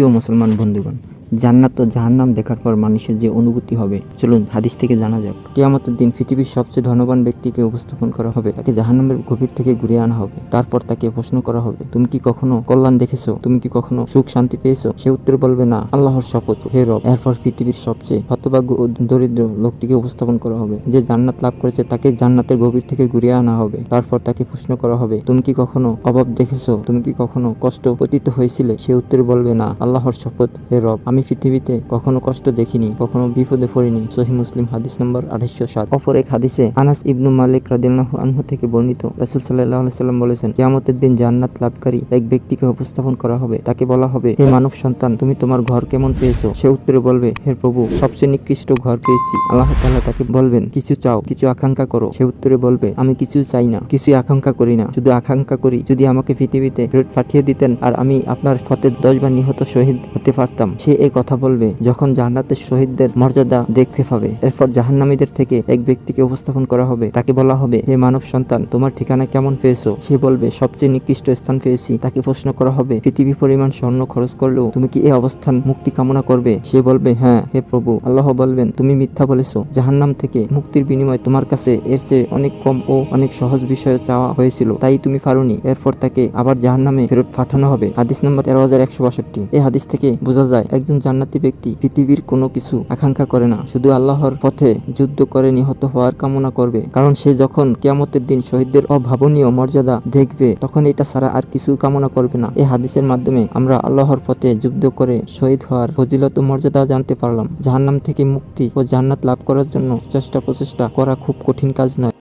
প্রিয় মুসলমান বন্ধুগণ, জান্নাত ও জাহান্নাম দেখার পর মানুষের যে অনুভূতি হবে, চলুন হাদিস থেকে জানা যাক। কিয়ামতের দিন পৃথিবীর সবচেয়ে ধনবান ব্যক্তিকে উপস্থাপন করা হবে, তাকে জাহান্নামের গভীর থেকে ঘুরিয়ে আনা হবে। তারপর তাকে প্রশ্ন করা হবে, তুমি কি কখনো কল্যাণ দেখেছো? তুমি কি কখনো সুখ শান্তি পেয়েছো? সে উত্তর বলবে, না, আল্লাহর শপথ, হে রব। এরপর পৃথিবীর সবচেয়ে হতভাগ্য ও দরিদ্র লোকটিকে উপস্থাপন করা হবে, যে জান্নাত লাভ করেছে। তাকে জান্নাতের গভীর থেকে ঘুরিয়ে আনা হবে। তারপর তাকে প্রশ্ন করা হবে, তুমি কি কখনো অভাব দেখেছো? তুমি কি কখনো কষ্ট পতিত হয়েছিলে? সে উত্তর বলবে, না, আল্লাহর শপথ, হে রব, আমি পৃথিবীতে কখনো কষ্ট দেখিনি, কখনো বিপদে পড়িনি। সহিহ মুসলিম হাদিস নম্বর 2807। অপর এক হাদিসে আনাস ইবনু মালিক রাদিয়াল্লাহু আনহু থেকে বর্ণিত, রাসূল সাল্লাল্লাহু আলাইহি সাল্লাম বলেছেন, কিয়ামতের দিন জান্নাত লাভকারী এক ব্যক্তিকে উপস্থাপন করা হবে। তাকে বলা হবে, হে মানব সন্তান, তুমি তোমার ঘর কেমন পেয়েছো? সে উত্তরে বলবে, হে প্রভু, সবচেয়ে নিকৃষ্ট ঘর পেয়েছি। আল্লাহ তাআলা তাকে বলবেন, কিছু চাও, কিছু আকাঙ্ক্ষা করো। সে উত্তরে বলবে, আমি কিছু চাই না, কিছুই আকাঙ্ক্ষা করি না, শুধু আকাঙ্ক্ষা করি যদি আমাকে পৃথিবীতে ফেরত পাঠিয়ে দিতেন আর আমি আপনার পথে 10 বার নিহত শহীদ হতে পারতাম। সে এই কথা বলবে যখন জান্নাতের শহীদদের মর্যাদা দেখতে পাবে। এরপর জাহান্নামীদের থেকে এক ব্যক্তিকে উপস্থাপন করা হবে। তাকে বলা হবে, হে মানব সন্তান, তোমার ঠিকানা কেমন পেয়েছো? সে বলবে, সবচেয়ে নিকৃষ্ট স্থান পেয়েছি। তাকে প্রশ্ন করা হবে, পৃথিবী পরিমাণ স্বর্ণ খরচ করলেও তুমি কি এই অবস্থান মুক্তি কামনা করবে? সে বলবে, হ্যাঁ, হে প্রভু। আল্লাহ বলবেন, তুমি মিথ্যা বলেছো। জাহান্নাম থেকে মুক্তির বিনিময়ে তোমার কাছে এর চেয়ে অনেক কম ও অনেক সহজ বিষয় চাওয়া হয়েছিল, তাই তুমি পারোনি। এরপর তাকে আবার জাহান্নামে ফেরত পাঠানো হবে। হাদিস নম্বর 13162। এই হাদিস থেকে বোঝা যায়, একজন জান্নাতি ব্যক্তি পৃথিবীর কোনো কিছু আকাঙ্ক্ষা করে না, শুধু আল্লাহর পথে যুদ্ধ করে নিহত হওয়ার কামনা করবে। কারণ সে যখন কিয়ামতের দিন শহীদদের অভাবনীয় মর্যাদা দেখবে, তখন এটা ছাড়া আর কিছু কামনা করবে না। এই হাদিসের মাধ্যমে আমরা আল্লাহর পথে যুদ্ধ করে শহীদ হওয়ার ফজিলত ও মর্যাদা জানতে পারলাম। জাহান্নাম থেকে মুক্তি ও জান্নাত লাভ করার জন্য চেষ্টা প্রচেষ্টা করা খুব কঠিন কাজ নয়।